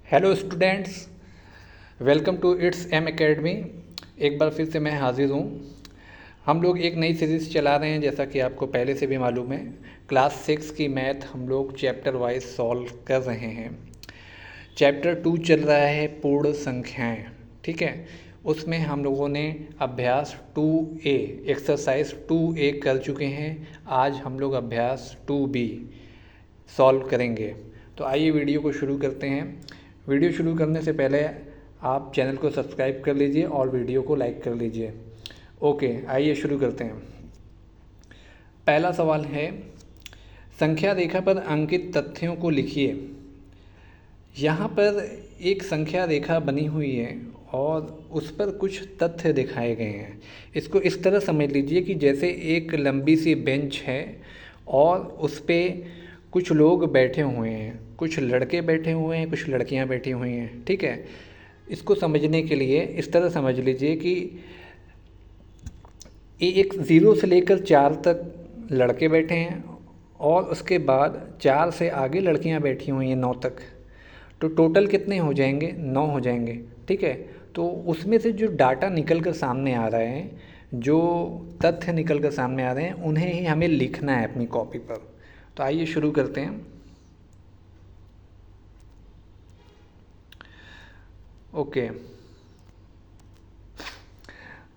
Hello students, welcome to its M Academy. एक बार फिर से मैं हाजिर हूँ। हम लोग एक नई सीरीज़ चला रहे हैं, जैसा कि आपको पहले से भी मालूम है। क्लास 6 की मैथ हम लोग चैप्टर वाइज सॉल्व कर रहे हैं। चैप्टर 2 चल रहा है पूर्ण संख्याएं, ठीक है। उसमें हम लोगों ने अभ्यास 2A एक्सरसाइज 2A कर चुके हैं। आज हम लोग अभ्यास 2B सॉल्व करेंगे। तो आइए वीडियो को शुरू करते हैं। वीडियो शुरू करने से पहले आप चैनल को सब्सक्राइब कर लीजिए और वीडियो को लाइक कर लीजिए। ओके, आइए शुरू करते हैं। पहला सवाल है, संख्या रेखा पर अंकित तथ्यों को लिखिए। यहाँ पर एक संख्या रेखा बनी हुई है और उस पर कुछ तथ्य दिखाए गए हैं। इसको इस तरह समझ लीजिए कि जैसे एक लंबी सी बेंच है और उस पर कुछ लोग बैठे हुए हैं, कुछ लड़के बैठे हुए हैं, कुछ लड़कियां बैठी हुई हैं, ठीक है। इसको समझने के लिए इस तरह समझ लीजिए कि एक 0 से लेकर 4 तक लड़के बैठे हैं और उसके बाद 4 से आगे लड़कियां बैठी हुई हैं 9 तक। तो टोटल कितने हो जाएंगे? 9 हो जाएंगे, ठीक है। तो उसमें से जो डाटा निकल कर सामने आ रहे हैं, जो तथ्य निकल कर सामने आ रहे हैं, उन्हें ही हमें लिखना है अपनी कॉपी पर। तो आइए शुरू करते हैं। ओके,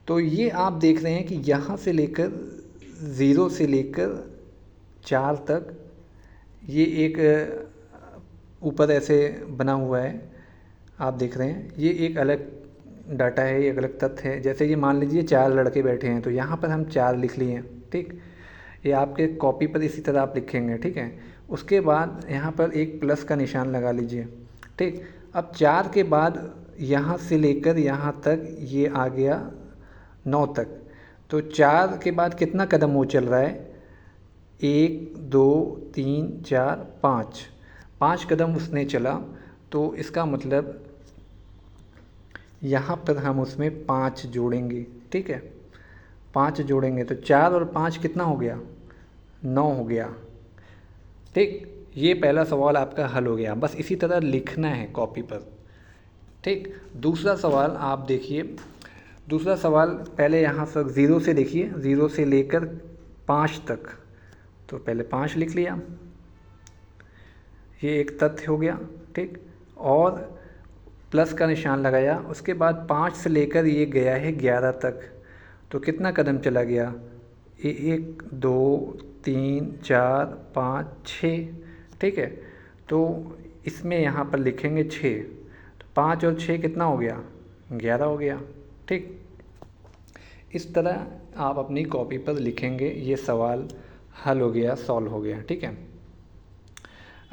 तो ये आप देख रहे हैं कि यहाँ से लेकर 0 से लेकर 4 तक ये एक ऊपर ऐसे बना हुआ है। आप देख रहे हैं ये एक अलग डाटा है, ये एक अलग तथ्य है। जैसे ये मान लीजिए 4 लड़के बैठे हैं, तो यहाँ पर हम 4 लिख लिए हैं, ठीक। ये आपके कॉपी पर इसी तरह आप लिखेंगे, ठीक है। उसके बाद यहाँ पर एक प्लस का निशान लगा लीजिए, ठीक। अब 4 के बाद यहाँ से लेकर यहाँ तक ये आ गया 9 तक। तो 4 के बाद कितना कदम वो चल रहा है? 1 2 3 4 5 कदम उसने चला। तो इसका मतलब यहाँ पर हम उसमें 5 जोड़ेंगे, ठीक है। 5 जोड़ेंगे तो 4 और 5 कितना हो गया? 9 हो गया, ठीक। ये पहला सवाल आपका हल हो गया। बस इसी तरह लिखना है कॉपी पर, ठीक। दूसरा सवाल आप देखिए। दूसरा सवाल पहले यहाँ से 0 से देखिए, 0 से लेकर 5 तक। तो पहले 5 लिख लिया, ये एक तथ्य हो गया, ठीक। और प्लस का निशान लगाया। उसके बाद 5 से लेकर ये गया है 11 तक। तो कितना कदम चला गया? 1 2 3 4 5 6, ठीक है। तो इसमें यहाँ पर लिखेंगे 6। तो 5 और 6 कितना हो गया? 11 हो गया, ठीक। इस तरह आप अपनी कॉपी पर लिखेंगे। ये सवाल हल हो गया, सॉल्व हो गया, ठीक है।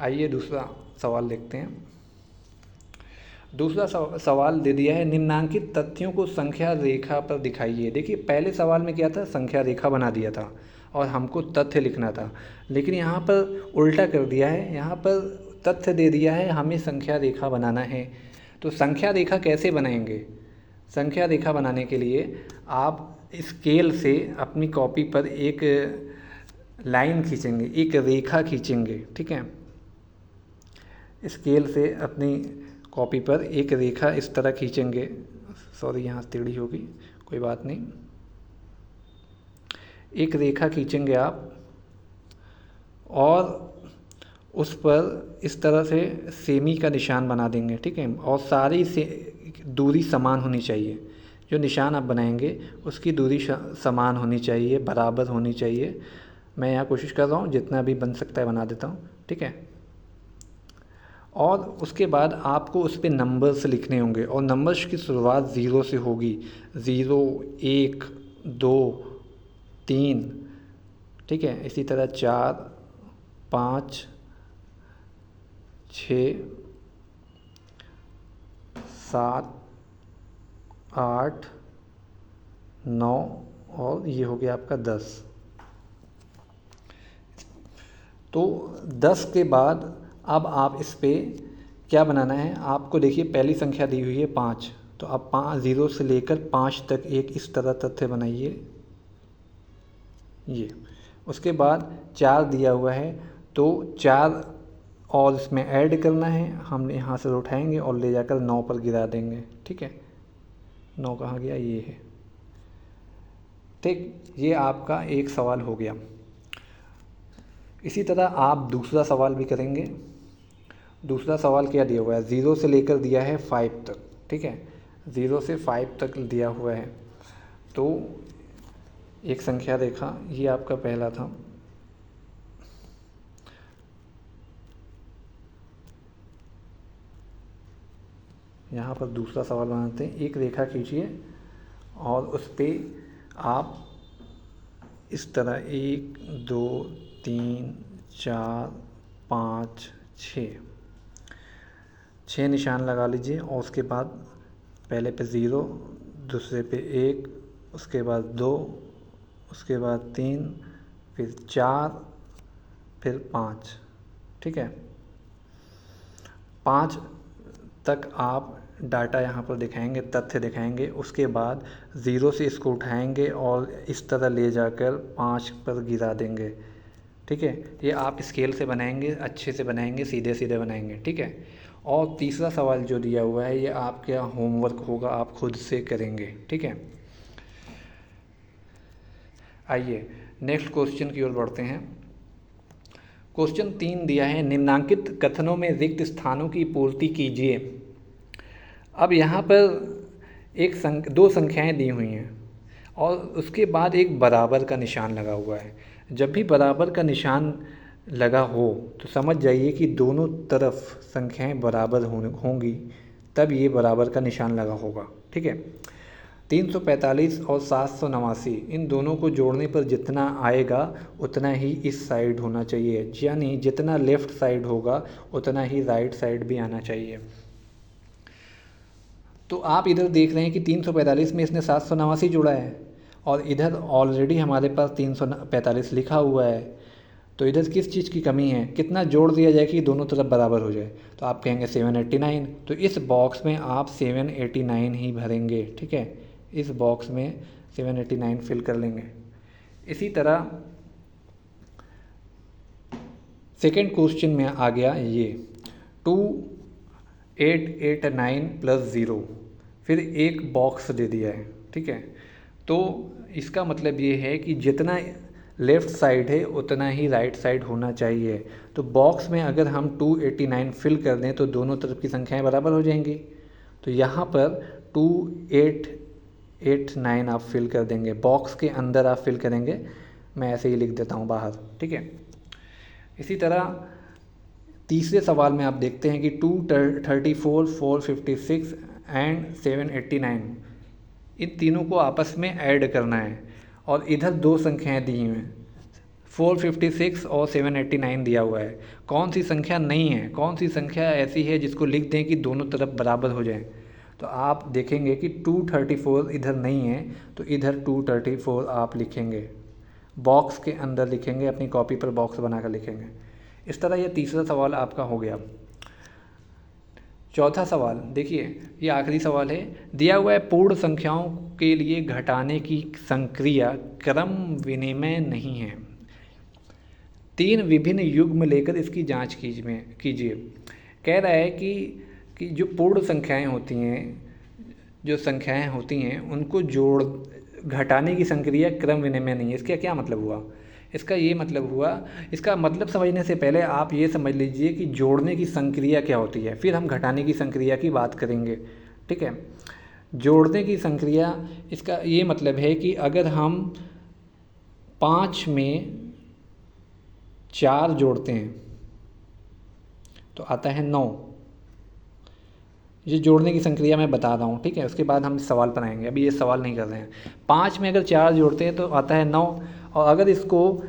आइए दूसरा सवाल देखते हैं। दूसरा सवाल दे दिया है, निम्नांकित तथ्यों को संख्या रेखा पर दिखाइए। देखिए पहले सवाल में क्या था, संख्या रेखा बना दिया था और हमको तथ्य लिखना था। लेकिन यहाँ पर उल्टा कर दिया है, यहाँ पर तथ्य दे दिया है, हमें संख्या रेखा बनाना है। तो संख्या रेखा कैसे बनाएंगे? संख्या रेखा बनाने के लिए आप स्केल से अपनी कॉपी पर एक लाइन खींचेंगे, एक रेखा खींचेंगे, ठीक है। स्केल से अपनी कॉपी पर एक रेखा इस तरह खींचेंगे। सॉरी, यहाँ टेढ़ी होगी, कोई बात नहीं। एक रेखा खींचेंगे आप और उस पर इस तरह से सेमी का निशान बना देंगे, ठीक है। और सारी से दूरी समान होनी चाहिए। जो निशान आप बनाएंगे उसकी दूरी समान होनी चाहिए, बराबर होनी चाहिए। मैं यहाँ कोशिश कर रहा हूँ, जितना भी बन सकता है बना देता हूँ, ठीक है। और उसके बाद आपको उस पर नंबर्स लिखने होंगे और नंबर्स की शुरुआत 0 से होगी। 0 1 2 3, ठीक है। इसी तरह 4 5 6 7 8 9 और ये हो गया आपका 10। तो 10 के बाद अब आप इस पे क्या बनाना है आपको? देखिए पहली संख्या दी हुई है 5, तो आप 0 से लेकर 5 तक एक इस तरह तथ्य बनाइए, ये। उसके बाद 4 दिया हुआ है, तो 4 और इसमें ऐड करना है, हम यहाँ से उठाएंगे और ले जाकर 9 पर गिरा देंगे। ठीक है, 9 कहाँ गया, ये है। ठीक, ये आपका एक सवाल हो गया। इसी तरह आप दूसरा सवाल भी करेंगे। दूसरा सवाल क्या दिया हुआ है, 0 से लेकर दिया है 5 तक। ठीक है, 0 से 5 तक दिया हुआ है। तो एक संख्या रेखा, ये आपका पहला था। यहाँ पर दूसरा सवाल बनाते हैं। एक रेखा खींचिए और उस पर आप इस तरह 1 2 3 4 5 6 निशान लगा लीजिए। और उसके बाद पहले पे 0, दूसरे पे 1, उसके बाद 2, उसके बाद 3, फिर 4, फिर 5। ठीक है, 5 तक आप डाटा यहाँ पर दिखाएंगे, तथ्य दिखाएंगे। उसके बाद 0 से इसको उठाएंगे और इस तरह ले जाकर 5 पर गिरा देंगे। ठीक है, ये आप स्केल से बनाएंगे, अच्छे से बनाएंगे, सीधे सीधे बनाएंगे। ठीक है, और तीसरा सवाल जो दिया हुआ है, ये आपका होमवर्क होगा, आप खुद से करेंगे। ठीक है, आइए नेक्स्ट क्वेश्चन की ओर बढ़ते हैं। क्वेश्चन 3 दिया है, निम्नांकित कथनों में रिक्त स्थानों की पूर्ति कीजिए। अब यहाँ पर दो संख्याएं दी हुई हैं और उसके बाद एक बराबर का निशान लगा हुआ है। जब भी बराबर का निशान लगा हो तो समझ जाइए कि दोनों तरफ संख्याएं बराबर होंगी, तब ये बराबर का निशान लगा होगा। ठीक है, 345 और 789, इन दोनों को जोड़ने पर जितना आएगा उतना ही इस साइड होना चाहिए, यानी जितना लेफ़्ट साइड होगा उतना ही राइट साइड भी आना चाहिए। तो आप इधर देख रहे हैं कि 345 में इसने 789 जोड़ा है और इधर ऑलरेडी हमारे पास 345 लिखा हुआ है। तो इधर किस चीज़ की कमी है, कितना जोड़ दिया जाए कि दोनों तरफ बराबर हो जाए। तो आप कहेंगे 789, तो इस बॉक्स में आप 789 ही भरेंगे। ठीक है, इस बॉक्स में 789 फिल कर लेंगे। इसी तरह सेकेंड क्वेश्चन में आ गया ये 2889 + 0, फिर एक बॉक्स दे दिया है। ठीक है, तो इसका मतलब ये है कि जितना लेफ़्ट साइड है उतना ही राइट साइड होना चाहिए। तो बॉक्स में अगर हम 289 फिल कर दें तो दोनों तरफ की संख्याएं बराबर हो जाएंगी। तो यहाँ पर 2889 आप फिल कर देंगे, बॉक्स के अंदर आप फिल करेंगे। मैं ऐसे ही लिख देता हूँ बाहर। ठीक है, इसी तरह तीसरे सवाल में आप देखते हैं कि 234, 456 एंड 789, इन तीनों को आपस में ऐड करना है और इधर दो संख्याएं दी हुई हैं, 456 और 789 दिया हुआ है। कौन सी संख्या नहीं है, कौन सी संख्या ऐसी है जिसको लिख दें कि दोनों तरफ बराबर हो जाए। तो आप देखेंगे कि 234 इधर नहीं है, तो इधर 234 आप लिखेंगे, बॉक्स के अंदर लिखेंगे, अपनी कॉपी पर बॉक्स बनाकर लिखेंगे। इस तरह यह तीसरा सवाल आपका हो गया। चौथा सवाल देखिए, ये आखिरी सवाल है। दिया हुआ है पूर्ण संख्याओं के लिए घटाने की संक्रिया क्रम विनिमय नहीं है। 3 विभिन्न युग्म लेकर इसकी जांच कीजिए। कह रहा है कि जो पूर्ण संख्याएं होती हैं, जो संख्याएं होती हैं उनको घटाने की संक्रिया क्रम विनिमय नहीं है। इसका क्या मतलब हुआ? इसका ये मतलब हुआ, इसका मतलब समझने से पहले आप ये समझ लीजिए कि जोड़ने की संक्रिया क्या होती है, फिर हम घटाने की संक्रिया की बात करेंगे। ठीक है, जोड़ने की संक्रिया, इसका ये मतलब है कि अगर हम 5 में 4 जोड़ते हैं तो आता है 9। ये जोड़ने की संक्रिया मैं बता रहा हूँ। ठीक है, उसके बाद हम सवाल पर आएंगे, अभी ये सवाल नहीं कर रहे हैं। 5 में अगर 4 जोड़ते हैं तो आता है 9, और अगर इसको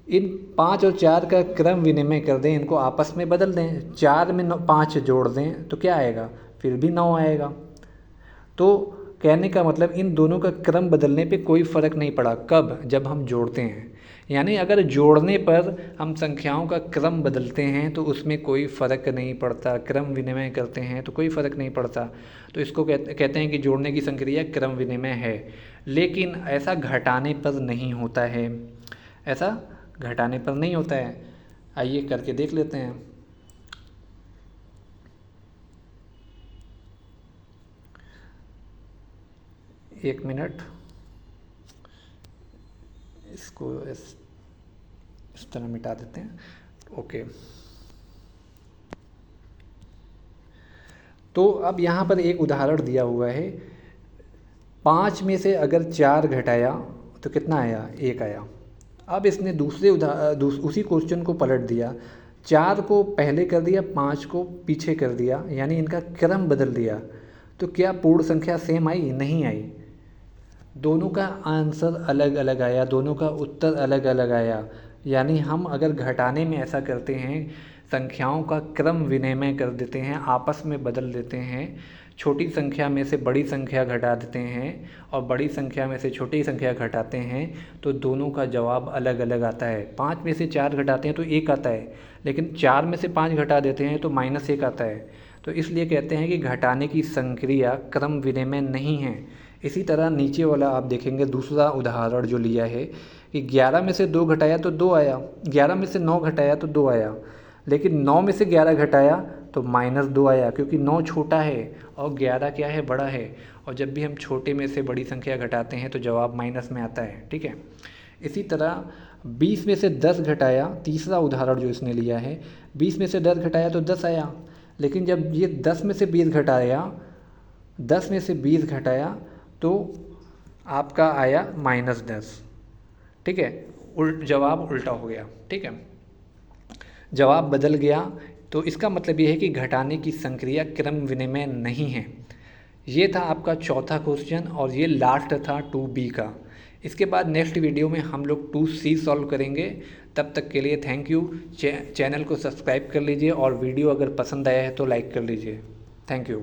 इन 5 और 4 का क्रम विनिमय कर दें, इनको आपस में बदल दें, 4 में 5 जोड़ दें तो क्या आएगा, फिर भी 9 आएगा। तो कहने का मतलब इन दोनों का क्रम बदलने पे कोई फ़र्क नहीं पड़ा। कब? जब हम जोड़ते हैं। यानी अगर जोड़ने पर हम संख्याओं का क्रम बदलते हैं तो उसमें कोई फ़र्क नहीं पड़ता, क्रम विनिमय करते हैं तो कोई फ़र्क नहीं पड़ता। तो इसको कहते हैं कि जोड़ने की संक्रिया क्रम विनिमय है। लेकिन ऐसा घटाने पर नहीं होता है, ऐसा घटाने पर नहीं होता है। आइए करके देख लेते हैं। एक मिनट, इसको इस तरह मिटा देते हैं। ओके, तो अब यहाँ पर एक उदाहरण दिया हुआ है, 5 में से अगर 4 घटाया तो कितना आया, 1 आया। अब इसने उसी क्वेश्चन को पलट दिया, 4 को पहले कर दिया, 5 को पीछे कर दिया, यानी इनका क्रम बदल दिया। तो क्या पूर्ण संख्या सेम आई? नहीं आई। दोनों का आंसर अलग अलग आया, दोनों का उत्तर अलग अलग आया। यानी हम अगर घटाने में ऐसा करते हैं, संख्याओं का क्रम विनिमय कर देते हैं, आपस में बदल देते हैं, छोटी संख्या में से बड़ी संख्या घटा देते हैं और बड़ी संख्या में से छोटी संख्या घटाते हैं, तो दोनों का जवाब अलग अलग आता है। 5 में से 4 घटाते हैं तो 1 आता है, लेकिन 4 में से 5 घटा देते हैं तो -1 आता है। तो इसलिए कहते हैं कि घटाने की संक्रिया क्रम विनिमय नहीं है। इसी तरह नीचे वाला आप देखेंगे, दूसरा उदाहरण जो लिया है कि 11 में से 2 घटाया तो 2 आया, 11 में से 9 घटाया तो 2 आया, लेकिन 9 में से 11 घटाया तो -2 आया, क्योंकि 9 छोटा है और 11 क्या है, बड़ा है। और जब भी हम छोटे में से बड़ी संख्या घटाते हैं तो जवाब माइनस में आता है। ठीक है। इसी तरह 20 में से 10 घटाया, तीसरा उदाहरण जो इसने लिया है, 20 में से 10 घटाया तो 10 आया, लेकिन जब ये 10 में से 20 घटाया, 10 में से 20 घटाया तो आपका आया -10। ठीक है, जवाब उल्टा हो गया। ठीक है, जवाब बदल गया। तो इसका मतलब ये है कि घटाने की संक्रिया क्रम विनिमय नहीं है। ये था आपका चौथा क्वेश्चन और ये लास्ट था 2B का। इसके बाद नेक्स्ट वीडियो में हम लोग 2C सॉल्व करेंगे। तब तक के लिए थैंक यू। चैनल को सब्सक्राइब कर लीजिए और वीडियो अगर पसंद आया है तो लाइक कर लीजिए। Thank you.